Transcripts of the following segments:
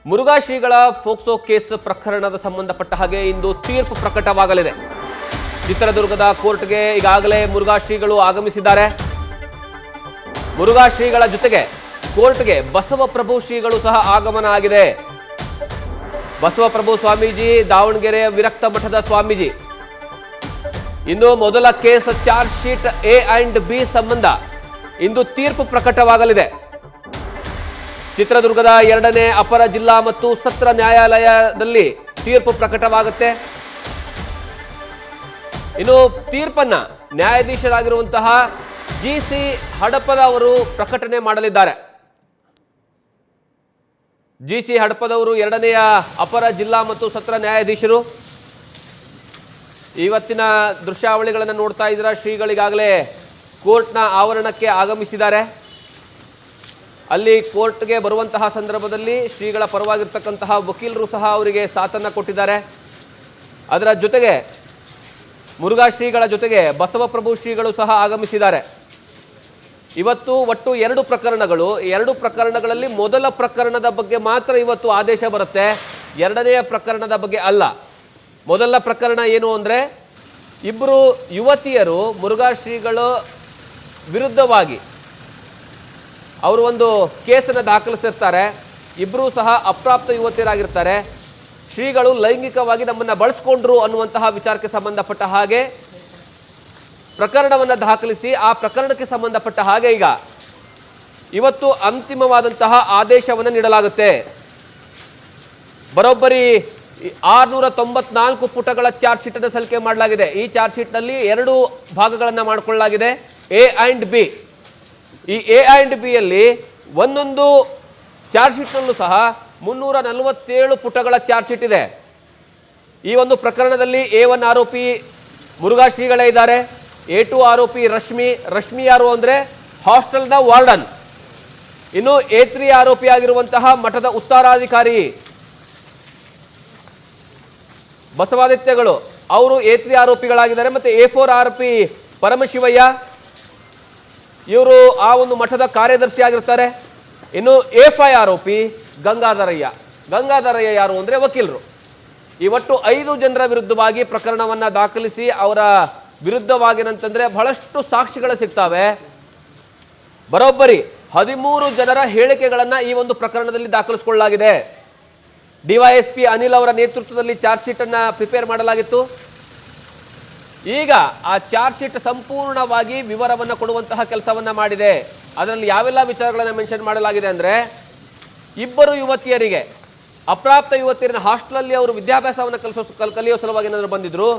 ಮುರುಘಾ ಶ್ರೀಗಳ ಫೋಕ್ಸೋ ಕೇಸ್ ಪ್ರಕರಣದ ಸಂಬಂಧಪಟ್ಟ ಹಾಗೆ ಇಂದು ತೀರ್ಪು ಪ್ರಕಟವಾಗಲಿದೆ. ಚಿತ್ರದುರ್ಗದ ಕೋರ್ಟ್ಗೆ ಈಗಾಗಲೇ ಮುರುಘಾ ಶ್ರೀಗಳು ಆಗಮಿಸಿದ್ದಾರೆ. ಮುರುಘಾ ಶ್ರೀಗಳ ಜೊತೆಗೆ ಕೋರ್ಟ್ಗೆ ಬಸವಪ್ರಭು ಶ್ರೀಗಳು ಸಹ ಆಗಮನ ಆಗಿದೆ. ಬಸವಪ್ರಭು ಸ್ವಾಮೀಜಿ, ದಾವಣಗೆರೆಯ ವಿರಕ್ತ ಮಠದ ಸ್ವಾಮೀಜಿ. ಇಂದು ಮೊದಲ case charge sheet A and B ಸಂಬಂಧ ಇಂದು ತೀರ್ಪು ಪ್ರಕಟವಾಗಲಿದೆ. ಚಿತ್ರದುರ್ಗದ 2ನೇ ಅಪರ ಜಿಲ್ಲಾ ಮತ್ತು ಸತ್ರ ನ್ಯಾಯಾಲಯದಲ್ಲಿ ತೀರ್ಪು ಪ್ರಕಟವಾಗುತ್ತೆ. ಇನ್ನು ತೀರ್ಪನ್ನ ನ್ಯಾಯಾಧೀಶರಾಗಿರುವಂತಹ ಜಿಸಿ ಹಡಪದ ಅವರು ಪ್ರಕಟಣೆ ಮಾಡಲಿದ್ದಾರೆ. ಜಿಸಿ ಹಡಪದವರು 2ನೇಯ ಅಪರ ಜಿಲ್ಲಾ ಮತ್ತು ಸತ್ರ ನ್ಯಾಯಾಧೀಶರು. ಇವತ್ತಿನ ದೃಶ್ಯಾವಳಿಗಳನ್ನು ನೋಡ್ತಾ ಇದ್ದೀರಾ. ಶ್ರೀಗಳಿಗಾಗಲೇ ಕೋರ್ಟ್ನ ಆವರಣಕ್ಕೆ ಆಗಮಿಸಿದ್ದಾರೆ. ಅಲ್ಲಿ ಕೋರ್ಟ್ಗೆ ಬರುವಂತಹ ಸಂದರ್ಭದಲ್ಲಿ ಶ್ರೀಗಳ ಪರವಾಗಿರ್ತಕ್ಕಂತಹ ವಕೀಲರು ಸಹ ಅವರಿಗೆ ಸಾಥನ್ನು ಕೊಟ್ಟಿದ್ದಾರೆ. ಅದರ ಜೊತೆಗೆ ಮುರುಘಾ ಶ್ರೀಗಳ ಜೊತೆಗೆ ಬಸವಪ್ರಭು ಶ್ರೀಗಳು ಸಹ ಆಗಮಿಸಿದ್ದಾರೆ. ಇವತ್ತು ಒಟ್ಟು 2 ಪ್ರಕರಣಗಳು. 2 ಪ್ರಕರಣಗಳಲ್ಲಿ ಮೊದಲ ಪ್ರಕರಣದ ಬಗ್ಗೆ ಮಾತ್ರ ಇವತ್ತು ಆದೇಶ ಬರುತ್ತೆ. 2ನೇಯ ಪ್ರಕರಣದ ಬಗ್ಗೆ ಅಲ್ಲ. ಮೊದಲ ಪ್ರಕರಣ ಏನು ಅಂದರೆ, ಇಬ್ಬರು ಯುವತಿಯರು ಮುರುಘಾ ಶ್ರೀಗಳ ವಿರುದ್ಧವಾಗಿ ಅವರು ಒಂದು ಕೇಸನ್ನು ದಾಖಲಿಸಿರ್ತಾರೆ. ಇಬ್ಬರೂ ಸಹ ಅಪ್ರಾಪ್ತ ಯುವತಿಯರಾಗಿರ್ತಾರೆ. ಶ್ರೀಗಳು ಲೈಂಗಿಕವಾಗಿ ನಮ್ಮನ್ನು ಬಳಸ್ಕೊಂಡ್ರು ಅನ್ನುವಂತಹ ವಿಚಾರಕ್ಕೆ ಸಂಬಂಧಪಟ್ಟ ಹಾಗೆ ಪ್ರಕರಣವನ್ನು ದಾಖಲಿಸಿ ಆ ಪ್ರಕರಣಕ್ಕೆ ಸಂಬಂಧಪಟ್ಟ ಹಾಗೆ ಈಗ ಇವತ್ತು ಅಂತಿಮವಾದಂತಹ ಆದೇಶವನ್ನು ನೀಡಲಾಗುತ್ತೆ. ಬರೋಬ್ಬರಿ 694 ಪುಟಗಳ ಚಾರ್ಜ್ ಶೀಟ್ ಅನ್ನು ಸಲ್ಲಿಕೆ ಮಾಡಲಾಗಿದೆ. ಈ ಚಾರ್ಜ್ ಶೀಟ್ನಲ್ಲಿ 2 ಭಾಗಗಳನ್ನು ಮಾಡಿಕೊಳ್ಳಲಾಗಿದೆ, ಎ ಅಂಡ್ ಬಿ. ಈ ಎ ಅಂಡ್ ಬಿ ಯಲ್ಲಿ ಒಂದೊಂದು ಚಾರ್ಜ್ ಶೀಟ್ನಲ್ಲೂ ಸಹ 347 ಪುಟಗಳ ಚಾರ್ಜ್ ಶೀಟ್ ಇದೆ. ಈ ಒಂದು ಪ್ರಕರಣದಲ್ಲಿ A1 ಆರೋಪಿ ಮುರುಘಾ ಶ್ರೀಗಳೇ ಇದ್ದಾರೆ. A2 ಆರೋಪಿ ರಶ್ಮಿ ಯಾರು ಅಂದರೆ ಹಾಸ್ಟೆಲ್ನ ವಾರ್ಡನ್. ಇನ್ನು A3 ಆರೋಪಿ ಆಗಿರುವಂತಹ ಮಠದ ಉತ್ತರಾಧಿಕಾರಿ ಬಸವಾದಿತ್ಯಗಳು, ಅವರು A3 ಆರೋಪಿಗಳಾಗಿದ್ದಾರೆ. ಮತ್ತು A4 ಆರೋಪಿ ಪರಮಶಿವಯ್ಯ, ಇವರು ಆ ಒಂದು ಮಠದ ಕಾರ್ಯದರ್ಶಿ ಆಗಿರ್ತಾರೆ. ಇನ್ನು A5 ಆರೋಪಿ ಗಂಗಾಧರಯ್ಯ ಯಾರು ಅಂದರೆ ವಕೀಲರು. ಈ ಒಟ್ಟು 5 ಜನರ ವಿರುದ್ಧವಾಗಿ ಪ್ರಕರಣವನ್ನು ದಾಖಲಿಸಿ ಅವರ ವಿರುದ್ಧವಾಗಿನಂತಂದ್ರೆ ಬಹಳಷ್ಟು ಸಾಕ್ಷಿಗಳು ಸಿಗ್ತವೆ. ಬರೋಬ್ಬರಿ 13 ಜನರ ಹೇಳಿಕೆಗಳನ್ನು ಈ ಒಂದು ಪ್ರಕರಣದಲ್ಲಿ ದಾಖಲಿಸಿಕೊಳ್ಳಲಾಗಿದೆ. ಡಿವೈಎಸ್ಪಿ ಅನಿಲ್ ಅವರ ನೇತೃತ್ವದಲ್ಲಿ ಚಾರ್ಜ್ ಶೀಟ್ ಅನ್ನು ಪ್ರಿಪೇರ್ ಮಾಡಲಾಗಿತ್ತು. ಈಗ ಆ ಚಾರ್ಜ್ ಶೀಟ್ ಸಂಪೂರ್ಣವಾಗಿ ವಿವರವನ್ನು ಕೊಡುವಂತಹ ಕೆಲಸವನ್ನ ಮಾಡಿದೆ. ಅದರಲ್ಲಿ ಯಾವೆಲ್ಲ ವಿಚಾರಗಳನ್ನು ಮೆನ್ಷನ್ ಮಾಡಲಾಗಿದೆ ಅಂದರೆ, ಇಬ್ಬರು ಯುವತಿಯರಿಗೆ, ಅಪ್ರಾಪ್ತ ಯುವತಿಯರನ್ನ ಹಾಸ್ಟೆಲಲ್ಲಿ ಅವರು ವಿದ್ಯಾಭ್ಯಾಸವನ್ನು ಕಲಿಯೋ ಸಲುವಾಗಿ ಏನಾದರೂ ಬಂದಿದ್ರು,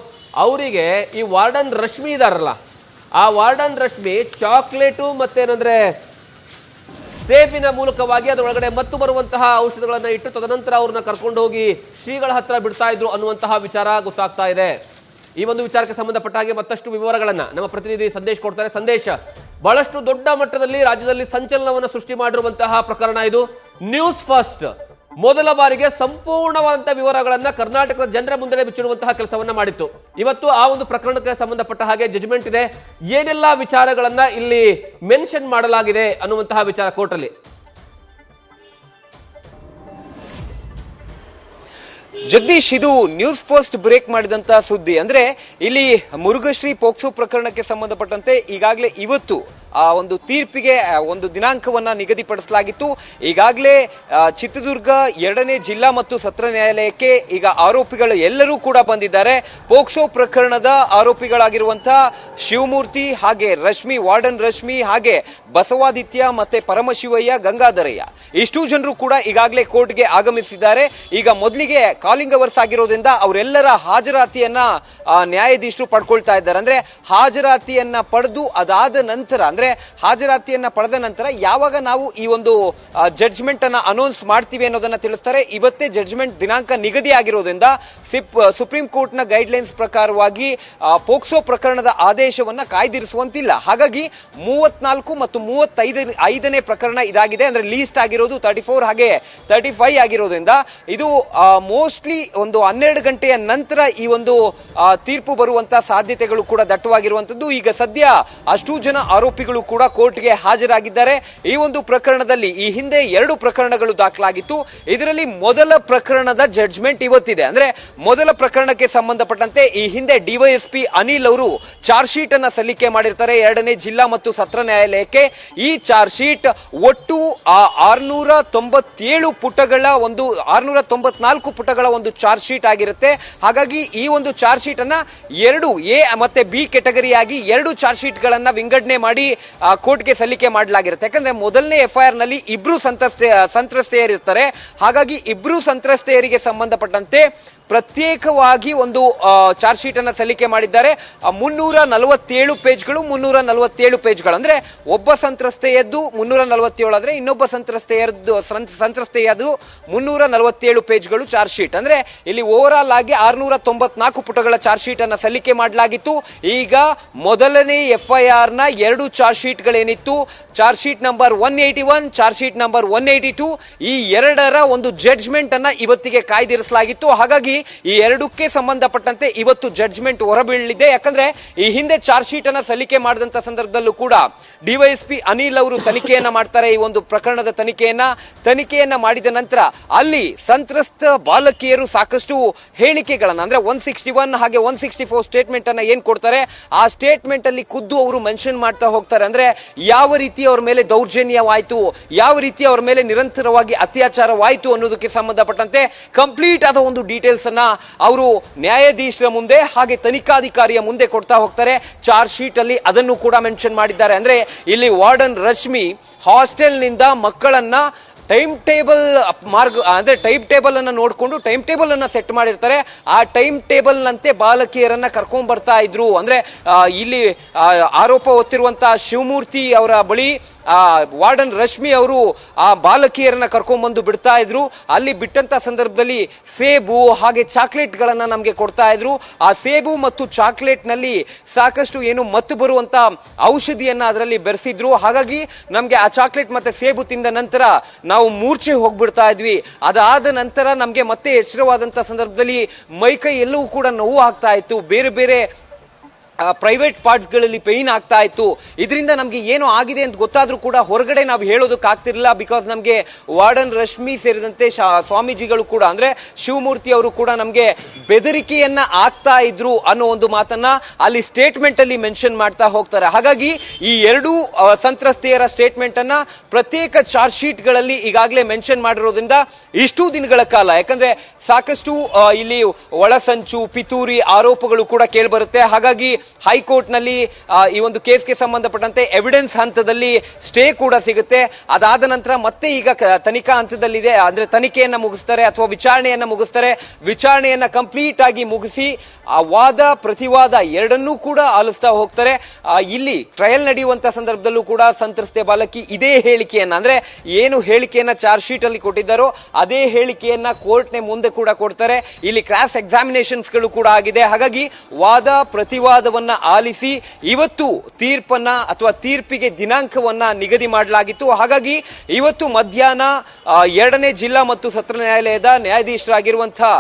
ಅವರಿಗೆ ಈ ವಾರ್ಡನ್ ರಶ್ಮಿ ಇದಾರಲ್ಲ, ಆ ವಾರ್ಡನ್ ರಶ್ಮಿ ಚಾಕ್ಲೇಟು ಮತ್ತೇನಂದ್ರೆ ಸೇಬಿನ ಮೂಲಕವಾಗಿ ಅದರೊಳಗಡೆ ಮತ್ತು ಬರುವಂತಹ ಔಷಧಗಳನ್ನು ಇಟ್ಟು ತದನಂತರ ಅವ್ರನ್ನ ಕರ್ಕೊಂಡು ಹೋಗಿ ಶ್ರೀಗಳ ಹತ್ರ ಬಿಡ್ತಾ ಇದ್ರು ಅನ್ನುವಂತಹ ವಿಚಾರ ಗೊತ್ತಾಗ್ತಾ ಇದೆ. ಈ ಒಂದು ವಿಚಾರಕ್ಕೆ ಸಂಬಂಧಪಟ್ಟ ಹಾಗೆ ಮತ್ತಷ್ಟು ವಿವರಗಳನ್ನು ನಮ್ಮ ಪ್ರತಿನಿಧಿ ಸಂದೇಶ್ ಕೊಡ್ತಾರೆ. ಸಂದೇಶ್, ಬಹಳಷ್ಟು ದೊಡ್ಡ ಮಟ್ಟದಲ್ಲಿ ರಾಜ್ಯದಲ್ಲಿ ಸಂಚಲನವನ್ನು ಸೃಷ್ಟಿ ಮಾಡಿರುವಂತಹ ಪ್ರಕರಣ ಇದು. ನ್ಯೂಸ್ ಫಸ್ಟ್ ಮೊದಲ ಬಾರಿಗೆ ಸಂಪೂರ್ಣವಾದಂತಹ ವಿವರಗಳನ್ನು ಕರ್ನಾಟಕದ ಜನರ ಮುಂದೆ ಬಿಚ್ಚಿಡುವಂತಹ ಕೆಲಸವನ್ನ ಮಾಡಿತ್ತು. ಇವತ್ತು ಆ ಒಂದು ಪ್ರಕರಣಕ್ಕೆ ಸಂಬಂಧಪಟ್ಟ ಹಾಗೆ ಜಜ್ಮೆಂಟ್ ಇದೆ. ಏನೆಲ್ಲ ವಿಚಾರಗಳನ್ನ ಇಲ್ಲಿ ಮೆನ್ಷನ್ ಮಾಡಲಾಗಿದೆ ಅನ್ನುವಂತಹ ವಿಚಾರ ಕೋರ್ಟಲ್ಲಿ. ಜಗದೀಶ್, ಇದು ನ್ಯೂಸ್ ಫಸ್ಟ್ ಬ್ರೇಕ್ ಮಾಡಿದಂತ ಸುದ್ದಿ. ಅಂದ್ರೆ ಇಲ್ಲಿ ಮುರುಘಶ್ರೀ ಪೋಕ್ಸೋ ಪ್ರಕರಣಕ್ಕೆ ಸಂಬಂಧಪಟ್ಟಂತೆ ಈಗಾಗಲೇ ಇವತ್ತು ಆ ಒಂದು ತೀರ್ಪಿಗೆ ಒಂದು ದಿನಾಂಕವನ್ನ ನಿಗದಿಪಡಿಸಲಾಗಿತ್ತು. ಈಗಾಗಲೇ ಚಿತ್ರದುರ್ಗ 2ನೇ ಜಿಲ್ಲಾ ಮತ್ತು ಸತ್ರ ನ್ಯಾಯಾಲಯಕ್ಕೆ ಈಗ ಆರೋಪಿಗಳು ಎಲ್ಲರೂ ಕೂಡ ಬಂದಿದ್ದಾರೆ. ಪೋಕ್ಸೋ ಪ್ರಕರಣದ ಆರೋಪಿಗಳಾಗಿರುವಂತಹ ಶಿವಮೂರ್ತಿ, ಹಾಗೆ ವಾರ್ಡನ್ ರಶ್ಮಿ, ಹಾಗೆ ಬಸವಾದಿತ್ಯ ಮತ್ತೆ ಪರಮಶಿವಯ್ಯ, ಗಂಗಾಧರಯ್ಯ, ಇಷ್ಟು ಜನರು ಕೂಡ ಈಗಾಗಲೇ ಕೋರ್ಟ್ಗೆ ಆಗಮಿಸಿದ್ದಾರೆ. ಈಗ ಮೊದಲಿಗೆ ಕಾಲಿಂಗ್ ಅವರ್ಸ್ ಆಗಿರೋದ್ರಿಂದ ಅವರೆಲ್ಲರ ಹಾಜರಾತಿಯನ್ನ ನ್ಯಾಯಾಧೀಶರು ಪಡ್ಕೊಳ್ತಾ ಇದ್ದಾರೆ. ಅಂದ್ರೆ ಹಾಜರಾತಿಯನ್ನ ಪಡೆದು ಅದಾದ ನಂತರ, ಅಂದ್ರೆ ಹಾಜರಾತಿಯನ್ನ ಪಡೆದ ನಂತರ ಯಾವಾಗ ನಾವು ಈ ಒಂದು ಜಡ್ಜ್ಮೆಂಟ್ ಅನ್ನ ಅನೌನ್ಸ್ ಮಾಡ್ತೀವಿ ಅನ್ನೋದನ್ನ ತಿಳಿಸ್ತಾರೆ. ಇವತ್ತೇ ಜಡ್ಜ್ಮೆಂಟ್ ದಿನಾಂಕ ನಿಗದಿ ಆಗಿರೋದ್ರಿಂದ ಸುಪ್ರೀಂ ಕೋರ್ಟ್ ನ ಗೈಡ್ ಲೈನ್ಸ್ ಪ್ರಕಾರವಾಗಿ ಪೋಕ್ಸೋ ಪ್ರಕರಣದ ಆದೇಶವನ್ನ ಕಾಯ್ದಿರಿಸುವಂತಿಲ್ಲ. ಹಾಗಾಗಿ 34 ಮತ್ತು 35ನೇ ಪ್ರಕರಣ ಇದಾಗಿದೆ. ಅಂದ್ರೆ ಲೀಸ್ಟ್ ಆಗಿರೋದು 34 ಹಾಗೆ 35 ಆಗಿರೋದ್ರಿಂದ ಇದು ಮೋಸ್ಟ್ಲಿ ಒಂದು 12 ಗಂಟೆಯ ನಂತರ ಈ ಒಂದು ತೀರ್ಪು ಬರುವಂತಹ ಸಾಧ್ಯತೆಗಳು ಕೂಡ ದಟ್ಟವಾಗಿರುವಂತದ್ದು. ಈಗ ಸದ್ಯ ಅಷ್ಟು ಜನ ಆರೋಪಿಗಳು ಸ್ವಾಮೀಜಿಗಳು ಕೂಡ ಕೋರ್ಟ್ಗೆ ಹಾಜರಾಗಿದ್ದಾರೆ. ಈ ಒಂದು ಪ್ರಕರಣದಲ್ಲಿ ಈ ಹಿಂದೆ 2 ಪ್ರಕರಣಗಳು ದಾಖಲಾಗಿತ್ತು. ಇದರಲ್ಲಿ ಮೊದಲ ಪ್ರಕರಣದ ಜಡ್ಜ್ಮೆಂಟ್ ಇವತ್ತಿದೆ. ಅಂದ್ರೆ ಮೊದಲ ಪ್ರಕರಣಕ್ಕೆ ಸಂಬಂಧಪಟ್ಟಂತೆ ಈ ಹಿಂದೆ ಡಿವೈಎಸ್ಪಿ ಅನಿಲ್ ಅವರು ಚಾರ್ಜ್ ಶೀಟ್ ಅನ್ನ ಸಲ್ಲಿಕೆ ಮಾಡಿರ್ತಾರೆ 2ನೇ ಜಿಲ್ಲಾ ಮತ್ತು ಸತ್ರ ನ್ಯಾಯಾಲಯಕ್ಕೆ. ಈ ಚಾರ್ಜ್ ಶೀಟ್ ಒಟ್ಟು 697 ಪುಟಗಳ 694 ಪುಟಗಳ ಒಂದು ಚಾರ್ಜ್ ಶೀಟ್ ಆಗಿರುತ್ತೆ. ಹಾಗಾಗಿ ಈ ಒಂದು ಚಾರ್ಜ್ ಶೀಟ್ ಅನ್ನ 2 ಎ ಮತ್ತೆ ಬಿ ಕೆಟಗರಿಯಾಗಿ 2 ಚಾರ್ಜ್ ಶೀಟ್ ಗಳನ್ನ ವಿಂಗಡಣೆ ಮಾಡಿ ಕೋರ್ಟ್ಗೆ ಸಲ್ಲಿಕೆ ಮಾಡಲಾಗಿರುತ್ತೆ. ಯಾಕಂದ್ರೆ ಮೊದಲನೇ ಎಫ್ಐಆರ್ ನಲ್ಲಿ ಇಬ್ರು ಸಂತ್ರಸ್ತೆಯರಿರ್ತಾರೆ. ಹಾಗಾಗಿ ಇಬ್ರು ಸಂತ್ರಸ್ತೆಯರಿಗೆ ಸಂಬಂಧಪಟ್ಟಂತೆ ಪ್ರತ್ಯೇಕವಾಗಿ ಒಂದು ಚಾರ್ಜ್ ಶೀಟ್ ಅನ್ನ ಸಲ್ಲಿಕೆ ಮಾಡಿದ್ದಾರೆ. 347 ಪೇಜ್ಗಳು ಅಂದ್ರೆ ಒಬ್ಬ ಸಂತ್ರಸ್ತೆಯದ್ದು 347 ಆದ್ರೆ ಇನ್ನೊಬ್ಬ ಸಂತ್ರಸ್ತೆಯದ್ದು 347 ಪೇಜ್ಗಳು ಚಾರ್ಜ್ ಶೀಟ್. ಅಂದ್ರೆ ಇಲ್ಲಿ ಓವರ್ ಆಲ್ ಆಗಿ 694 ಪುಟಗಳ ಚಾರ್ಜ್ ಶೀಟ್ ಅನ್ನ ಸಲ್ಲಿಕೆ ಮಾಡಲಾಗಿತ್ತು. ಈಗ ಮೊದಲನೇ ಎಫ್ಐಆರ್ ನ 2 ಚಾರ್ಜ್ ಶೀಟ್ ಗಳೇನಿತ್ತು, charge sheet number 181, charge sheet number 182, ಈ 2ರ ಒಂದು ಜಡ್ಜ್ಮೆಂಟ್ ಅನ್ನ ಇವತ್ತಿಗೆ ಕಾಯ್ದಿರಿಸಲಾಗಿತ್ತು. ಹಾಗಾಗಿ ಈ 2ಕ್ಕೆ ಸಂಬಂಧಪಟ್ಟಂತೆ ಇವತ್ತು ಜಡ್ಜ್ಮೆಂಟ್ ಹೊರಬೀಳಲಿದೆ. ಯಾಕಂದ್ರೆ ಈ ಹಿಂದೆ ಚಾರ್ಜ್ ಶೀಟ್ ಅನ್ನ ಸಲ್ಲಿಕೆ ಮಾಡಿದಂತ ಸಂದರ್ಭದಲ್ಲೂ ಕೂಡ ಡಿವೈಎಸ್ಪಿ ಅನಿಲ್ ಅವರು ತನಿಖೆಯನ್ನ ಮಾಡ್ತಾರೆ. ಈ ಒಂದು ಪ್ರಕರಣದ ತನಿಖೆಯನ್ನ ಮಾಡಿದ ನಂತರ ಅಲ್ಲಿ ಸಂತ್ರಸ್ತ ಬಾಲಕಿಯರು ಸಾಕಷ್ಟು ಹೇಳಿಕೆಗಳನ್ನ ಅಂದ್ರೆ 161 ಹಾಗೆ 164 ಸ್ಟೇಟ್ಮೆಂಟ್ ಅನ್ನ ಏನ್ ಕೊಡ್ತಾರೆ, ಆ ಸ್ಟೇಟ್ಮೆಂಟ್ ಅಲ್ಲಿ ಖುದ್ದು ಅವರು ಮೆನ್ಷನ್ ಮಾಡ್ತಾ ಹೋಗ್ತಾರೆ. ಅಂದ್ರೆ ಯಾವ ರೀತಿ ಅವ್ರ ಮೇಲೆ ದೌರ್ಜನ್ಯವಾಯ್ತು, ಯಾವ ರೀತಿ ಅವ್ರ ಮೇಲೆ ನಿರಂತರವಾಗಿ ಅತ್ಯಾಚಾರವಾಯಿತು ಅನ್ನೋದಕ್ಕೆ ಸಂಬಂಧಪಟ್ಟಂತೆ ಕಂಪ್ಲೀಟ್ ಆದ ಒಂದು ಡೀಟೇಲ್ಸ್ ಅನ್ನ ಅವರು ನ್ಯಾಯಾಧೀಶರ ಮುಂದೆ ಹಾಗೆ ತನಿಖಾಧಿಕಾರಿಯ ಮುಂದೆ ಕೊಡ್ತಾ ಹೋಗ್ತಾರೆ. ಚಾರ್ಜ್ ಶೀಟ್ ಅಲ್ಲಿ ಅದನ್ನು ಕೂಡ ಮೆನ್ಷನ್ ಮಾಡಿದ್ದಾರೆ. ಅಂದ್ರೆ ಇಲ್ಲಿ ವಾರ್ಡನ್ ರಶ್ಮಿ ಹಾಸ್ಟೆಲ್ ನಿಂದ ಮಕ್ಕಳನ್ನ ಟೈಮ್ ಟೇಬಲ್ ಅಂದ್ರೆ ಟೈಮ್ ಟೇಬಲ್ ಅನ್ನ ನೋಡಿಕೊಂಡು ಟೈಮ್ ಟೇಬಲ್ ಅನ್ನ ಸೆಟ್ ಮಾಡಿರ್ತಾರೆ. ಆ ಟೈಮ್ ಟೇಬಲ್ ನಂತೆ ಬಾಲಕಿಯರನ್ನ ಕರ್ಕೊಂಡ್ ಬರ್ತಾ ಇದ್ರು. ಅಂದ್ರೆ ಇಲ್ಲಿ ಆರೋಪ ಹೊತ್ತಿರುವಂತಹ ಶಿವಮೂರ್ತಿ ಅವರ ಬಳಿ ವಾರ್ಡನ್ ರಶ್ಮಿ ಅವರು ಆ ಬಾಲಕಿಯರನ್ನ ಕರ್ಕೊಂಡ್ ಬಂದು ಬಿಡ್ತಾ ಇದ್ರು. ಅಲ್ಲಿ ಬಿಟ್ಟಂತ ಸಂದರ್ಭದಲ್ಲಿ ಸೇಬು ಹಾಗೆ ಚಾಕ್ಲೇಟ್ ಗಳನ್ನ ನಮ್ಗೆ ಕೊಡ್ತಾ ಇದ್ರು. ಆ ಸೇಬು ಮತ್ತು ಚಾಕ್ಲೇಟ್ ನಲ್ಲಿ ಸಾಕಷ್ಟು ಏನು ಮತ್ತು ಬರುವಂತ ಔಷಧಿಯನ್ನ ಅದರಲ್ಲಿ ಬೆರೆಸಿದ್ರು. ಹಾಗಾಗಿ ನಮ್ಗೆ ಆ ಚಾಕ್ಲೇಟ್ ಮತ್ತೆ ಸೇಬು ತಿಂದ ನಂತರ ನಾವು ಮೂರ್ಛೆ ಹೋಗ್ಬಿಡ್ತಾ ಇದ್ವಿ. ಅದಾದ ನಂತರ ನಮ್ಗೆ ಮತ್ತೆ ಎಚ್ಚರವಾದಂತ ಸಂದರ್ಭದಲ್ಲಿ ಮೈಕೈ ಎಲ್ಲವೂ ಕೂಡ ನೋವು ಆಗ್ತಾ ಇತ್ತು, ಬೇರೆ ಬೇರೆ ಪ್ರೈವೇಟ್ ಪಾರ್ಟ್ಸ್ ಗಳಲ್ಲಿ ಪೇನ್ ಆಗ್ತಾ ಇತ್ತು. ಇದರಿಂದ ನಮ್ಗೆ ಏನು ಆಗಿದೆ ಅಂತ ಗೊತ್ತಾದ್ರೂ ಕೂಡ ಹೊರಗಡೆ ನಾವು ಹೇಳೋದಕ್ಕೆ ಆಗ್ತಿರ್ಲಿಲ್ಲ. ಬಿಕಾಸ್ ನಮ್ಗೆ ವಾರ್ಡನ್ ರಶ್ಮಿ ಸೇರಿದಂತೆ ಸ್ವಾಮೀಜಿಗಳು ಕೂಡ ಅಂದ್ರೆ ಶಿವಮೂರ್ತಿ ಅವರು ಕೂಡ ನಮ್ಗೆ ಬೆದರಿಕೆಯನ್ನ ಆಗ್ತಾ ಇದ್ರು ಅನ್ನೋ ಒಂದು ಮಾತನ್ನ ಅಲ್ಲಿ ಸ್ಟೇಟ್ಮೆಂಟ್ ಅಲ್ಲಿ ಮೆನ್ಷನ್ ಮಾಡ್ತಾ ಹೋಗ್ತಾರೆ. ಹಾಗಾಗಿ ಈ 2 ಸಂತ್ರಸ್ತೆಯರ ಸ್ಟೇಟ್ಮೆಂಟ್ ಅನ್ನ ಪ್ರತ್ಯೇಕ ಚಾರ್ಜ್ ಶೀಟ್ ಗಳಲ್ಲಿ ಈಗಾಗಲೇ ಮೆನ್ಷನ್ ಮಾಡಿರೋದ್ರಿಂದ ಇಷ್ಟು ದಿನಗಳ ಕಾಲ, ಯಾಕಂದ್ರೆ ಸಾಕಷ್ಟು ಇಲ್ಲಿ ಒಳಸಂಚು ಪಿತೂರಿ ಆರೋಪಗಳು ಕೂಡ ಕೇಳಿಬರುತ್ತೆ. ಹಾಗಾಗಿ ಹೈಕೋರ್ಟ್ ನಲ್ಲಿ ಈ ಒಂದು ಕೇಸ್ಗೆ ಸಂಬಂಧಪಟ್ಟಂತೆ ಎವಿಡೆನ್ಸ್ ಹಂತದಲ್ಲಿ ಸ್ಟೇ ಕೂಡ ಸಿಗುತ್ತೆ. ಅದಾದ ನಂತರ ಮತ್ತೆ ಈಗ ತನಿಖಾ ಹಂತದಲ್ಲಿದೆ. ಅಂದ್ರೆ ತನಿಖೆಯನ್ನ ಮುಗಿಸ್ತಾರೆ ಅಥವಾ ವಿಚಾರಣೆಯನ್ನ ಮುಗಿಸ್ತಾರೆ. ವಿಚಾರಣೆಯನ್ನ ಕಂಪ್ಲೀಟ್ ಆಗಿ ಮುಗಿಸಿ ಆ ವಾದ ಪ್ರತಿವಾದ ಎರಡನ್ನೂ ಕೂಡ ಆಲಿಸ್ತಾ ಹೋಗ್ತಾರೆ. ಇಲ್ಲಿ ಟ್ರಯಲ್ ನಡೆಯುವಂತ ಸಂದರ್ಭದಲ್ಲೂ ಕೂಡ ಸಂತ್ರಸ್ತೆ ಬಾಲಕಿ ಇದೇ ಹೇಳಿಕೆಯನ್ನ ಅಂದ್ರೆ ಏನು ಹೇಳಿಕೆಯನ್ನ ಚಾರ್ಜ್ ಶೀಟ್ ಅಲ್ಲಿ ಕೊಟ್ಟಿದ್ದಾರೋ ಅದೇ ಹೇಳಿಕೆಯನ್ನ ಕೋರ್ಟ್ ನ ಮುಂದೆ ಕೂಡ ಕೊಡ್ತಾರೆ. ಇಲ್ಲಿ ಕ್ರಾಸ್ ಎಕ್ಸಾಮಿನೇಷನ್ಸ್ ಗಳು ಕೂಡ ಆಗಿದೆ. ಹಾಗಾಗಿ ವಾದ ಪ್ರತಿವಾದವನ್ನ ಆಲಿಸಿ ಇವತ್ತು ತೀರ್ಪನ್ನ ಅಥವಾ ತೀರ್ಪಿಗೆ ದಿನಾಂಕವನ್ನ ನಿಗದಿ ಮಾಡಲಾಗಿತ್ತು. ಹಾಗಾಗಿ ಇವತ್ತು ಮಧ್ಯಾಹ್ನ 2ನೇ ಜಿಲ್ಲಾ ಮತ್ತು ಸತ್ರ ನ್ಯಾಯಾಲಯದ ನ್ಯಾಯಾಧೀಶರಾಗಿರುವಂತಹ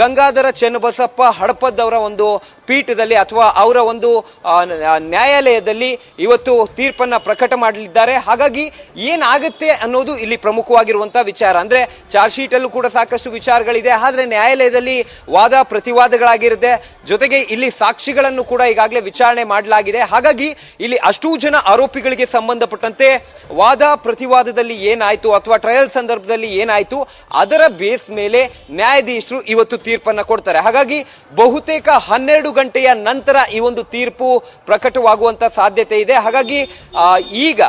ಗಂಗಾಧರ ಚನ್ನಬಸಪ್ಪ ಹಡಪದ್ ಅವರ ಒಂದು ಪೀಠದಲ್ಲಿ ಅಥವಾ ಅವರ ಒಂದು ನ್ಯಾಯಾಲಯದಲ್ಲಿ ಇವತ್ತು ತೀರ್ಪನ್ನ ಪ್ರಕಟ ಮಾಡಲಿದ್ದಾರೆ. ಹಾಗಾಗಿ ಏನಾಗುತ್ತೆ ಅನ್ನೋದು ಇಲ್ಲಿ ಪ್ರಮುಖವಾಗಿರುವಂತಹ ವಿಚಾರ. ಅಂದ್ರೆ ಚಾರ್ಜ್ ಶೀಟ್ ಅಲ್ಲೂ ಕೂಡ ಸಾಕಷ್ಟು ವಿಚಾರಗಳಿದೆ, ಆದ್ರೆ ನ್ಯಾಯಾಲಯದಲ್ಲಿ ವಾದ ಪ್ರತಿವಾದಗಳಾಗಿರುತ್ತೆ. ಜೊತೆಗೆ ಇಲ್ಲಿ ಸಾಕ್ಷಿಗಳನ್ನು ಕೂಡ ಈಗಾಗಲೇ ವಿಚಾರಣೆ ಮಾಡಲಾಗಿದೆ. ಹಾಗಾಗಿ ಇಲ್ಲಿ ಅಷ್ಟೂ ಜನ ಆರೋಪಿಗಳಿಗೆ ಸಂಬಂಧಪಟ್ಟಂತೆ ವಾದ ಪ್ರತಿವಾದದಲ್ಲಿ ಏನಾಯ್ತು ಅಥವಾ ಟ್ರಯಲ್ ಸಂದರ್ಭದಲ್ಲಿ ಏನಾಯ್ತು ಅದರ ಬೇಸ್ ಮೇಲೆ ನ್ಯಾಯಾಧೀಶರು ಇವತ್ತು ತೀರ್ಪನ್ನ ಕೊಡ್ತಾರೆ. ಹಾಗಾಗಿ ಬಹುತೇಕ 12 ಗಂಟೆಯ ನಂತರ ಈ ಒಂದು ತೀರ್ಪು ಪ್ರಕಟವಾಗುವಂತ ಸಾಧ್ಯತೆ ಇದೆ. ಹಾಗಾಗಿ ಈಗ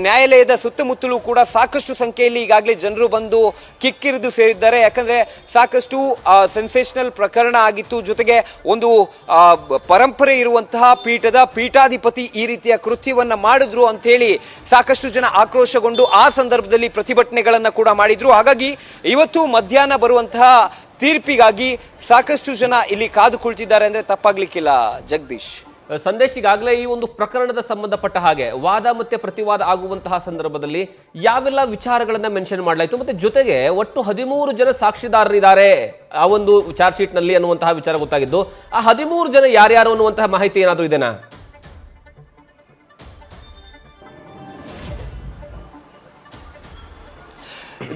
ನ್ಯಾಯಾಲಯದ ಸುತ್ತಮುತ್ತಲೂ ಕೂಡ ಸಾಕಷ್ಟು ಸಂಖ್ಯೆಯಲ್ಲಿ ಈಗಾಗಲೇ ಜನರು ಬಂದು ಕಿಕ್ಕಿರಿದು ಸೇರಿದ್ದಾರೆ. ಯಾಕಂದ್ರೆ ಸಾಕಷ್ಟು ಸೆನ್ಸೇಷನಲ್ ಪ್ರಕರಣ ಆಗಿತ್ತು. ಜೊತೆಗೆ ಒಂದು ಪರಂಪರೆ ಇರುವಂತಹ ಪೀಠದ ಪೀಠಾಧಿಪತಿ ಈ ರೀತಿಯ ಕೃತ್ಯವನ್ನ ಮಾಡಿದ್ರು ಅಂತ ಹೇಳಿ ಸಾಕಷ್ಟು ಜನ ಆಕ್ರೋಶಗೊಂಡು ಆ ಸಂದರ್ಭದಲ್ಲಿ ಪ್ರತಿಭಟನೆಗಳನ್ನ ಕೂಡ ಮಾಡಿದ್ರು. ಹಾಗಾಗಿ ಇವತ್ತು ಮಧ್ಯಾಹ್ನ ಬರುವಂತಹ ತೀರ್ಪಿಗಾಗಿ ಸಾಕಷ್ಟು ಜನ ಇಲ್ಲಿ ಕಾದು ಕುಳಿತಿದ್ದಾರೆ ಅಂದ್ರೆ ತಪ್ಪಾಗ್ಲಿಕ್ಕಿಲ್ಲ. ಜಗದೀಶ್, ಸಂದೇಶ್, ಈಗಾಗಲೇ ಈ ಒಂದು ಪ್ರಕರಣದ ಸಂಬಂಧಪಟ್ಟ ಹಾಗೆ ವಾದ ಮತ್ತೆ ಪ್ರತಿವಾದ ಆಗುವಂತಹ ಸಂದರ್ಭದಲ್ಲಿ ಯಾವೆಲ್ಲ ವಿಚಾರಗಳನ್ನ ಮೆನ್ಷನ್ ಮಾಡಲಾಯಿತು ಮತ್ತೆ ಜೊತೆಗೆ ಒಟ್ಟು 13 ಜನ ಸಾಕ್ಷಿದಾರರಿದ್ದಾರೆ ಆ ಒಂದು ಚಾರ್ಜ್ ಶೀಟ್ ನಲ್ಲಿ ಅನ್ನುವಂತಹ ವಿಚಾರ ಗೊತ್ತಾಗಿದ್ದು, ಆ 13 ಜನ ಯಾರ್ಯಾರು ಅನ್ನುವಂತಹ ಮಾಹಿತಿ ಏನಾದರೂ ಇದೆನಾ?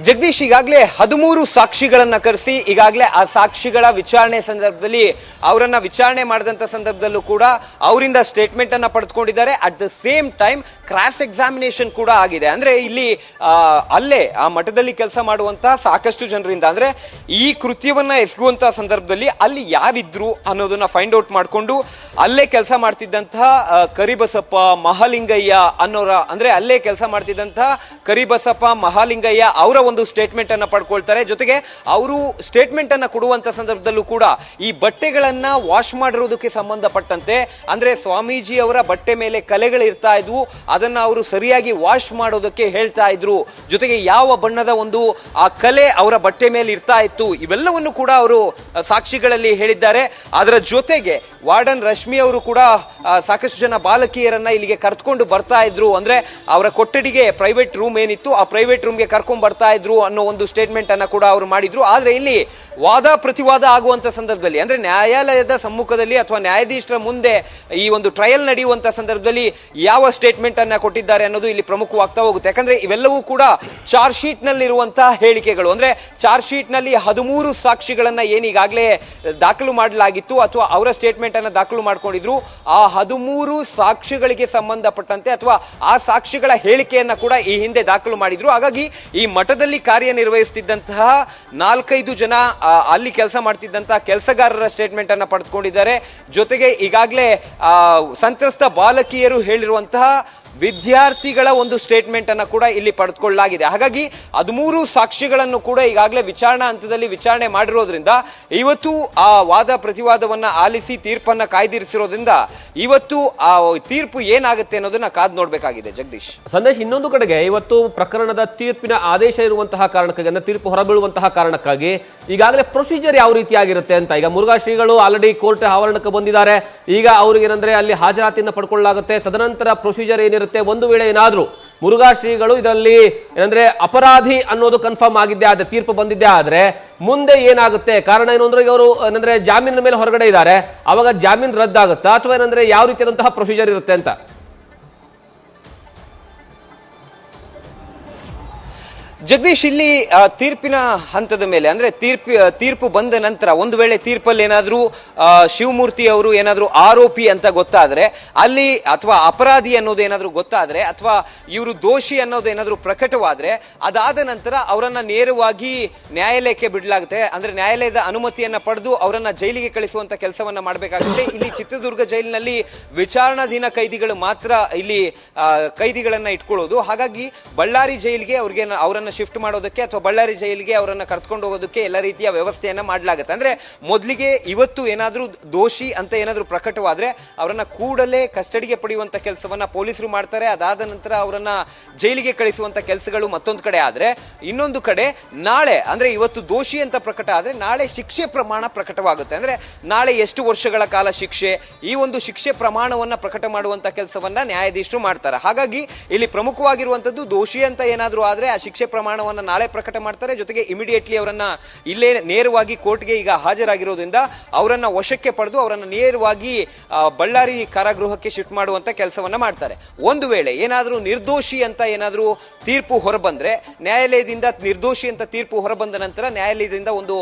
ಜಗದೀಶ್, ಈಗಾಗಲೇ 13 ಸಾಕ್ಷಿಗಳನ್ನ ಕರೆಸಿ ಈಗಾಗಲೇ ಆ ಸಾಕ್ಷಿಗಳ ವಿಚಾರಣೆ ಸಂದರ್ಭದಲ್ಲಿ ಅವರನ್ನ ವಿಚಾರಣೆ ಮಾಡಿದಂತ ಸಂದರ್ಭದಲ್ಲೂ ಕೂಡ ಅವರಿಂದ ಸ್ಟೇಟ್ಮೆಂಟ್ ಅನ್ನ ಪಡೆದುಕೊಂಡಿದ್ದಾರೆ. At the same time cross examination ಕೂಡ ಆಗಿದೆ. ಅಂದ್ರೆ ಇಲ್ಲಿ ಅಲ್ಲೇ ಆ ಮಠದಲ್ಲಿ ಕೆಲಸ ಮಾಡುವಂತಹ ಸಾಕಷ್ಟು ಜನರಿಂದ ಅಂದ್ರೆ ಈ ಕೃತ್ಯವನ್ನ ಎಸಗುವಂತಹ ಸಂದರ್ಭದಲ್ಲಿ ಅಲ್ಲಿ ಯಾರಿದ್ರು ಅನ್ನೋದನ್ನ ಫೈಂಡ್ ಔಟ್ ಮಾಡಿಕೊಂಡು ಅಲ್ಲೇ ಕೆಲಸ ಮಾಡ್ತಿದ್ದಂತಹ ಕರಿಬಸಪ್ಪ ಮಹಾಲಿಂಗಯ್ಯ ಅನ್ನೋರ ಅಂದ್ರೆ ಅಲ್ಲೇ ಕೆಲಸ ಮಾಡ್ತಿದ್ದಂತಹ ಕರಿಬಸಪ್ಪ ಮಹಾಲಿಂಗಯ್ಯ ಅವರ ಒಂದು ಸ್ಟೇಟ್ಮೆಂಟ್ ಅನ್ನ ಪಡ್ಕೊಳ್ತಾರೆ. ಜೊತೆಗೆ ಅವರು ಸ್ಟೇಟ್ಮೆಂಟ್ ಅನ್ನ ಕೊಡುವಂತ ಸಂದರ್ಭದಲ್ಲೂ ಕೂಡ ಈ ಬಟ್ಟೆಗಳನ್ನ ವಾಶ್ ಮಾಡಿರೋದಕ್ಕೆ ಸಂಬಂಧಪಟ್ಟಂತೆ ಅಂದ್ರೆ ಸ್ವಾಮೀಜಿ ಅವರ ಬಟ್ಟೆ ಮೇಲೆ ಕಲೆಗಳು ಇರ್ತಾ ಇದ್ವು, ಅದನ್ನ ಅವರು ಸರಿಯಾಗಿ ವಾಶ್ ಮಾಡೋದಕ್ಕೆ ಹೇಳ್ತಾ ಇದ್ರು. ಜೊತೆಗೆ ಯಾವ ಬಣ್ಣದ ಒಂದು ಆ ಕಲೆ ಅವರ ಬಟ್ಟೆ ಮೇಲೆ ಇರ್ತಾ ಇತ್ತು ಇವೆಲ್ಲವನ್ನು ಕೂಡ ಅವರು ಸಾಕ್ಷಿಗಳಲ್ಲಿ ಹೇಳಿದ್ದಾರೆ. ಅದರ ಜೊತೆಗೆ ವಾರ್ಡನ್ ರಶ್ಮಿ ಅವರು ಕೂಡ ಸಾಕಷ್ಟು ಜನ ಬಾಲಕಿಯರನ್ನ ಇಲ್ಲಿಗೆ ಕರ್ಕೊಂಡು ಬರ್ತಾ ಇದ್ರು. ಅಂದ್ರೆ ಅವರ ಕೊಠಡಿಗೆ ಪ್ರೈವೇಟ್ ರೂಮ್ ಏನಿತ್ತು ಆ ಪ್ರೈವೇಟ್ ರೂಮ್ಗೆ ಕರ್ಕೊಂಡ್ ಬರ್ತಾ ಇದ್ರು ಅನ್ನೋ ಒಂದು ಸ್ಟೇಟ್ಮೆಂಟ್ ಅನ್ನ ಕೂಡ ಅವರು ಮಾಡಿದ್ರು. ಆದ್ರೆ ಇಲ್ಲಿ ವಾದ ಪ್ರತಿವಾದ ಆಗುವಂತ ಸಂದರ್ಭದಲ್ಲಿ ಅಂದ್ರೆ ನ್ಯಾಯಾಲಯದ ಸಮ್ಮುಖದಲ್ಲಿ ಅಥವಾ ನ್ಯಾಯಾಧೀಶರ ಮುಂದೆ ಈ ಒಂದು ಟ್ರಯಲ್ ನಡೆಯುವಂತ ಸಂದರ್ಭದಲ್ಲಿ ಯಾವ ಸ್ಟೇಟ್ಮೆಂಟ್ ಅನ್ನ ಕೊಟ್ಟಿದ್ದಾರೆ ಅನ್ನೋದು ಇಲ್ಲಿ ಪ್ರಮುಖವಾಗ್ತಾ ಹೋಗುತ್ತೆ. ಯಾಕಂದ್ರೆ ಇವೆಲ್ಲವೂ ಕೂಡ ಚಾರ್ಜ್ ಶೀಟ್ ನಲ್ಲಿ ಇರುವಂತಹ ಹೇಳಿಕೆಗಳು. ಅಂದ್ರೆ ಚಾರ್ಜ್ ಶೀಟ್ ನಲ್ಲಿ 13 ಸಾಕ್ಷಿಗಳನ್ನ ಏನೀಗಾಗಲೇ ದಾಖಲು ಮಾಡಲಾಗಿತ್ತು ಅಥವಾ ಅವರ ಸ್ಟೇಟ್ಮೆಂಟ್ ಅನ್ನ ದಾಖಲು ಮಾಡ್ಕೊಂಡಿದ್ರು, ಆ 13 ಸಾಕ್ಷಿಗಳಿಗೆ ಸಂಬಂಧಪಟ್ಟಂತೆ ಅಥವಾ ಆ ಸಾಕ್ಷಿಗಳ ಹೇಳಿಕೆಯನ್ನ ಕೂಡ ಈ ಹಿಂದೆ ದಾಖಲು ಮಾಡಿದ್ರು. ಹಾಗಾಗಿ ಈ ಮಠದಲ್ಲಿ ಕಾರ್ಯನಿರ್ವಹಿಸುತ್ತಿದ್ದಂತಹ 4-5 ಜನ ಅಲ್ಲಿ ಕೆಲಸ ಮಾಡ್ತಿದ್ದಂತಹ ಕೆಲಸಗಾರರ ಸ್ಟೇಟ್ಮೆಂಟ್ ಅನ್ನ ಪಡೆದುಕೊಂಡಿದ್ದಾರೆ. ಜೊತೆಗೆ ಈಗಾಗಲೇ ಸಂತ್ರಸ್ತ ಬಾಲಕಿಯರು ಹೇಳಿರುವಂತಹ ವಿದ್ಯಾರ್ಥಿಗಳ ಒಂದು ಸ್ಟೇಟ್ಮೆಂಟ್ ಅನ್ನ ಕೂಡ ಇಲ್ಲಿ ಪಡೆದುಕೊಳ್ಳಲಾಗಿದೆ. ಹಾಗಾಗಿ 13 ಸಾಕ್ಷಿಗಳನ್ನು ಕೂಡ ಈಗಾಗಲೇ ವಿಚಾರಣಾ ಹಂತದಲ್ಲಿ ವಿಚಾರಣೆ ಮಾಡಿರೋದ್ರಿಂದ ಇವತ್ತು ಆ ವಾದ ಪ್ರತಿವಾದವನ್ನ ಆಲಿಸಿ ತೀರ್ಪನ್ನ ಕಾಯ್ದಿರಿಸಿರೋದ್ರಿಂದ ಇವತ್ತು ಆ ತೀರ್ಪು ಏನಾಗುತ್ತೆ ಅನ್ನೋದನ್ನ ಕಾದು ನೋಡ್ಬೇಕಾಗಿದೆ. ಜಗದೀಶ್, ಸಂದೇಶ್, ಇನ್ನೊಂದು ಕಡೆಗೆ ಇವತ್ತು ಪ್ರಕರಣದ ತೀರ್ಪಿನ ಆದೇಶ ಇರುವಂತಹ ಕಾರಣಕ್ಕಾಗಿ ಅಂದ್ರೆ ತೀರ್ಪು ಹೊರಬೀಳುವಂತಹ ಕಾರಣಕ್ಕಾಗಿ ಈಗಾಗಲೇ ಪ್ರೊಸೀಜರ್ ಯಾವ ರೀತಿಯಾಗಿರುತ್ತೆ ಅಂತ ಈಗ ಮುರುಘಾ ಶ್ರೀಗಳು ಆಲ್ರೆಡಿ ಕೋರ್ಟ್ ಆವರಣಕ್ಕೆ ಬಂದಿದ್ದಾರೆ. ಈಗ ಅವ್ರಿಗೆ ಏನಂದ್ರೆ ಅಲ್ಲಿ ಹಾಜರಾತಿಯನ್ನು ಪಡ್ಕೊಳ್ಳಲಾಗುತ್ತೆ. ತದನಂತರ ಪ್ರೊಸೀಜರ್ ಏನಿರುತ್ತೆ, ಒಂದು ವೇಳೆ ಏನಾದ್ರೂ ಮುರುಘಾ ಶ್ರೀಗಳು ಇದರಲ್ಲಿ ಏನಂದ್ರೆ ಅಪರಾಧಿ ಅನ್ನೋದು ಕನ್ಫರ್ಮ್ ಆಗಿದ್ದೆ ಆದ್ರೆ ತೀರ್ಪು ಬಂದಿದ್ದೆ ಆದ್ರೆ ಮುಂದೆ ಏನಾಗುತ್ತೆ? ಕಾರಣ ಏನು ಅಂದ್ರೆ ಅವರು ಏನಂದ್ರೆ ಜಾಮೀನಿನ ಮೇಲೆ ಹೊರಗಡೆ ಇದ್ದಾರೆ, ಅವಾಗ ಜಾಮೀನು ರದ್ದಾಗುತ್ತಾ ಅಥವಾ ಏನಂದ್ರೆ ಯಾವ ರೀತಿಯಾದಂತಹ ಪ್ರೊಸೀಜರ್ ಇರುತ್ತೆ ಅಂತ? ಜಗದೀಶ್, ಇಲ್ಲಿ ತೀರ್ಪಿನ ಹಂತದ ಮೇಲೆ ಅಂದ್ರೆ ತೀರ್ಪು ಬಂದ ನಂತರ ಒಂದು ವೇಳೆ ತೀರ್ಪಲ್ಲಿ ಏನಾದ್ರೂ ಶಿವಮೂರ್ತಿ ಅವರು ಏನಾದ್ರೂ ಆರೋಪಿ ಅಂತ ಗೊತ್ತಾದ್ರೆ ಅಲ್ಲಿ ಅಥವಾ ಅಪರಾಧಿ ಅನ್ನೋದು ಏನಾದ್ರೂ ಗೊತ್ತಾದ್ರೆ ಅಥವಾ ಇವರು ದೋಷಿ ಅನ್ನೋದು ಏನಾದ್ರೂ ಪ್ರಕಟವಾದ್ರೆ ಅದಾದ ನಂತರ ಅವರನ್ನ ನೇರವಾಗಿ ನ್ಯಾಯಾಲಯಕ್ಕೆ ಬಿಡಲಾಗುತ್ತೆ. ಅಂದ್ರೆ ನ್ಯಾಯಾಲಯದ ಅನುಮತಿಯನ್ನ ಪಡೆದು ಅವರನ್ನ ಜೈಲಿಗೆ ಕಳಿಸುವಂತ ಕೆಲಸವನ್ನ ಮಾಡಬೇಕಾಗುತ್ತೆ. ಇಲ್ಲಿ ಚಿತ್ರದುರ್ಗ ಜೈಲಿನಲ್ಲಿ ವಿಚಾರಣಾಧೀನ ಕೈದಿಗಳು ಮಾತ್ರ ಇಲ್ಲಿ ಕೈದಿಗಳನ್ನ ಇಟ್ಕೊಳ್ಳೋದು. ಹಾಗಾಗಿ ಬಳ್ಳಾರಿ ಜೈಲಿಗೆ ಅವರನ್ನ ಶಿಫ್ಟ್ ಮಾಡೋದಕ್ಕೆ ಅಥವಾ ಬಳ್ಳಾರಿ ಜೈಲಿಗೆ ಅವರನ್ನ ಕರ್ಕೊಂಡು ಹೋಗೋದಕ್ಕೆ ಎಲ್ಲ ರೀತಿಯ ವ್ಯವಸ್ಥೆಯನ್ನ ಮಾಡಲಾಗುತ್ತೆ. ಅಂದ್ರೆ ಮೊದಲಿಗೆ ಇವತ್ತು ಏನಾದ್ರೂ ದೋಷಿ ಅಂತ ಏನಾದ್ರೂ ಪ್ರಕಟವಾದ್ರೆ ಅವರನ್ನ ಕೂಡಲೇ ಕಸ್ಟಡಿಗೆ ಪಡೆಯುವಂತ ಕೆಲಸವನ್ನ ಪೊಲೀಸರು ಮಾಡ್ತಾರೆ. ಅದಾದ ನಂತರ ಅವರನ್ನ ಜೈಲಿಗೆ ಕಳಿಸುವಂತ ಕೆಲಸಗಳು ಮತ್ತೊಂದು ಕಡೆ ಆದ್ರೆ, ಇನ್ನೊಂದು ಕಡೆ ನಾಳೆ ಅಂದ್ರೆ ಇವತ್ತು ದೋಷಿ ಅಂತ ಪ್ರಕಟ ಆದ್ರೆ ನಾಳೆ ಶಿಕ್ಷೆ ಪ್ರಮಾಣ ಪ್ರಕಟವಾಗುತ್ತೆ. ಅಂದ್ರೆ ನಾಳೆ ಎಷ್ಟು ವರ್ಷಗಳ ಕಾಲ ಶಿಕ್ಷೆ, ಈ ಒಂದು ಶಿಕ್ಷೆ ಪ್ರಮಾಣವನ್ನ ಪ್ರಕಟ ಮಾಡುವಂತ ಕೆಲಸವನ್ನ ನ್ಯಾಯಾಧೀಶರು ಮಾಡ್ತಾರೆ. ಹಾಗಾಗಿ ಇಲ್ಲಿ ಪ್ರಮುಖವಾಗಿರುವಂತದ್ದು ದೋಷಿ ಅಂತ ಏನಾದ್ರೂ ಆದ್ರೆ ಆ ಶಿಕ್ಷೆ ಪ್ರಮಾಣವನ್ನು ನಾಳೆ ಪ್ರಕಟ ಮಾಡ್ತಾರೆ. ಜೊತೆಗೆ ಇಮಿಡಿಯೇಟ್ಲಿ ಅವರನ್ನ ಇಲ್ಲೇ ನೇರವಾಗಿ ಕೋರ್ಟ್ಗೆ ಈಗ ಹಾಜರಾಗಿರೋದ್ರಿಂದ ಅವರನ್ನ ವಶಕ್ಕೆ ಪಡೆದು ಅವರನ್ನ ನೇರವಾಗಿ ಬಳ್ಳಾರಿ ಕಾರಾಗೃಹಕ್ಕೆ ಶಿಫ್ಟ್ ಮಾಡುವಂತ ಕೆಲಸವನ್ನ ಮಾಡ್ತಾರೆ. ಒಂದು ವೇಳೆ ಏನಾದ್ರೂ ನಿರ್ದೋಷಿ ಅಂತ ಏನಾದ್ರೂ ತೀರ್ಪು ಹೊರಬಂದ್ರೆ ನ್ಯಾಯಾಲಯದಿಂದ ನಿರ್ದೋಷಿ ಅಂತ ತೀರ್ಪು ಹೊರಬಂದ ನಂತರ ನ್ಯಾಯಾಲಯದಿಂದ ಒಂದು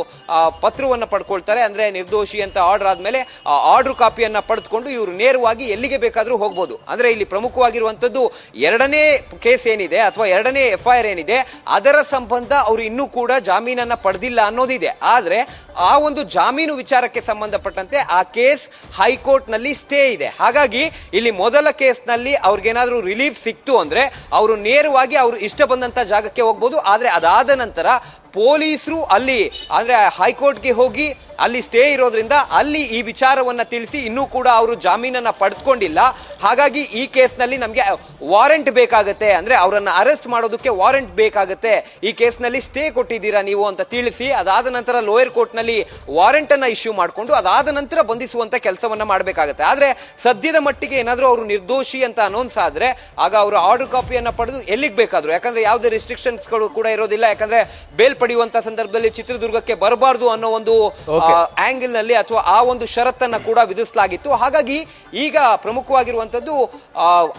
ಪತ್ರವನ್ನ ಪಡ್ಕೊಳ್ತಾರೆ. ಅಂದ್ರೆ ನಿರ್ದೋಷಿ ಅಂತ ಆರ್ಡರ್ ಆದ್ಮೇಲೆ ಆ ಆರ್ಡರ್ ಕಾಪಿಯನ್ನ ಪಡೆದುಕೊಂಡು ಇವರು ನೇರವಾಗಿ ಎಲ್ಲಿಗೆ ಬೇಕಾದ್ರೂ ಹೋಗ್ಬೋದು. ಅಂದ್ರೆ ಇಲ್ಲಿ ಪ್ರಮುಖವಾಗಿರುವಂತದ್ದು ಎರಡನೇ ಕೇಸ್ ಏನಿದೆ ಅಥವಾ ಎರಡನೇ FIR ಏನಿದೆ ಅದರ ಸಂಬಂಧ ಅವರು ಇನ್ನೂ ಕೂಡ ಜಾಮೀನನ್ನ ಪಡೆದಿಲ್ಲ ಅನ್ನೋದಿದೆ. ಆದ್ರೆ ಆ ಒಂದು ಜಾಮೀನು ವಿಚಾರಕ್ಕೆ ಸಂಬಂಧಪಟ್ಟಂತೆ ಆ ಕೇಸ್ ಹೈಕೋರ್ಟ್ ನಲ್ಲಿ ಸ್ಟೇ ಇದೆ. ಹಾಗಾಗಿ ಇಲ್ಲಿ ಮೊದಲ ಕೇಸ್ ನಲ್ಲಿ ಅವ್ರಿಗೇನಾದ್ರೂ ರಿಲೀಫ್ ಸಿಕ್ತು ಅಂದ್ರೆ ಅವರು ನೇರವಾಗಿ ಅವರು ಇಷ್ಟ ಬಂದಂತ ಜಾಗಕ್ಕೆ ಹೋಗ್ಬೋದು. ಆದ್ರೆ ಅದಾದ ನಂತರ ಪೊಲೀಸರು ಅಲ್ಲಿ ಅಂದ್ರೆ ಹೈಕೋರ್ಟ್ಗೆ ಹೋಗಿ ಅಲ್ಲಿ ಸ್ಟೇ ಇರೋದ್ರಿಂದ ಅಲ್ಲಿ ಈ ವಿಚಾರವನ್ನ ತಿಳಿಸಿ ಇನ್ನೂ ಕೂಡ ಅವರು ಜಾಮೀನನ್ನ ಪಡೆದುಕೊಂಡಿಲ್ಲ. ಹಾಗಾಗಿ ಈ ಕೇಸ್ನಲ್ಲಿ ನಮಗೆ ವಾರೆಂಟ್ ಬೇಕಾಗುತ್ತೆ, ಅಂದ್ರೆ ಅವರನ್ನ ಅರೆಸ್ಟ್ ಮಾಡೋದಕ್ಕೆ ವಾರೆಂಟ್ ಬೇಕಾಗುತ್ತೆ. ಈ ಕೇಸ್ನಲ್ಲಿ ಸ್ಟೇ ಕೊಟ್ಟಿದ್ದೀರಾ ನೀವು ಅಂತ ತಿಳಿಸಿ ಅದಾದ ನಂತರ ಲೋಯರ್ ಕೋರ್ಟ್ ನಲ್ಲಿ ವಾರೆಂಟ್ ಅನ್ನ ಇಶ್ಯೂ ಮಾಡಿಕೊಂಡು ಅದಾದ ನಂತರ ಬಂಧಿಸುವಂತ ಕೆಲಸವನ್ನ ಮಾಡಬೇಕಾಗುತ್ತೆ. ಆದ್ರೆ ಸದ್ಯದ ಮಟ್ಟಿಗೆ ಏನಾದ್ರೂ ಅವರು ನಿರ್ದೋಷಿ ಅಂತ ಅನೌನ್ಸ್ ಆದ್ರೆ ಆಗ ಅವರು ಆರ್ಡರ್ ಕಾಪಿಯನ್ನ ಪಡೆದು ಎಲ್ಲಿಗೆ ಬೇಕಾದ್ರು, ಯಾಕಂದ್ರೆ ಯಾವುದೇ ರಿಸ್ಟ್ರಿಕ್ಷನ್ಸ್ ಗಳು ಕೂಡ ಇರೋದಿಲ್ಲ, ಯಾಕಂದ್ರೆ ಬೇಲ್ ಪಡೆಯುವಂತ ಸಂದರ್ಭದಲ್ಲಿ ಚಿತ್ರದುರ್ಗಕ್ಕೆ ಬರಬಾರ್ದು ಅನ್ನೋ ಒಂದು ಆಂಗಲ್ ನಲ್ಲಿ ಅಥವಾ ಆ ಒಂದು ಷರತ್ತನ್ನ ಕೂಡ ವಿಧಿಸಲಾಗಿತ್ತು. ಹಾಗಾಗಿ ಈಗ ಪ್ರಮುಖವಾಗಿರುವಂತದ್ದು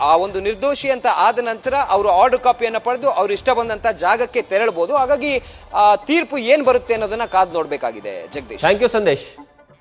ಆ ಒಂದು ನಿರ್ದೋಷಿ ಅಂತ ಆದ ನಂತರ ಅವರು ಆರ್ಡರ್ ಕಾಪಿಯನ್ನ ಪಡೆದು ಅವ್ರು ಇಷ್ಟ ಬಂದಂತ ಜಾಗಕ್ಕೆ ತೆರಳಬಹುದು. ಹಾಗಾಗಿ ತೀರ್ಪು ಏನ್ ಬರುತ್ತೆ ಅನ್ನೋದನ್ನ ಕಾದು ನೋಡ್ಬೇಕಾಗಿದೆ. Jagadish, thank you Sandesh.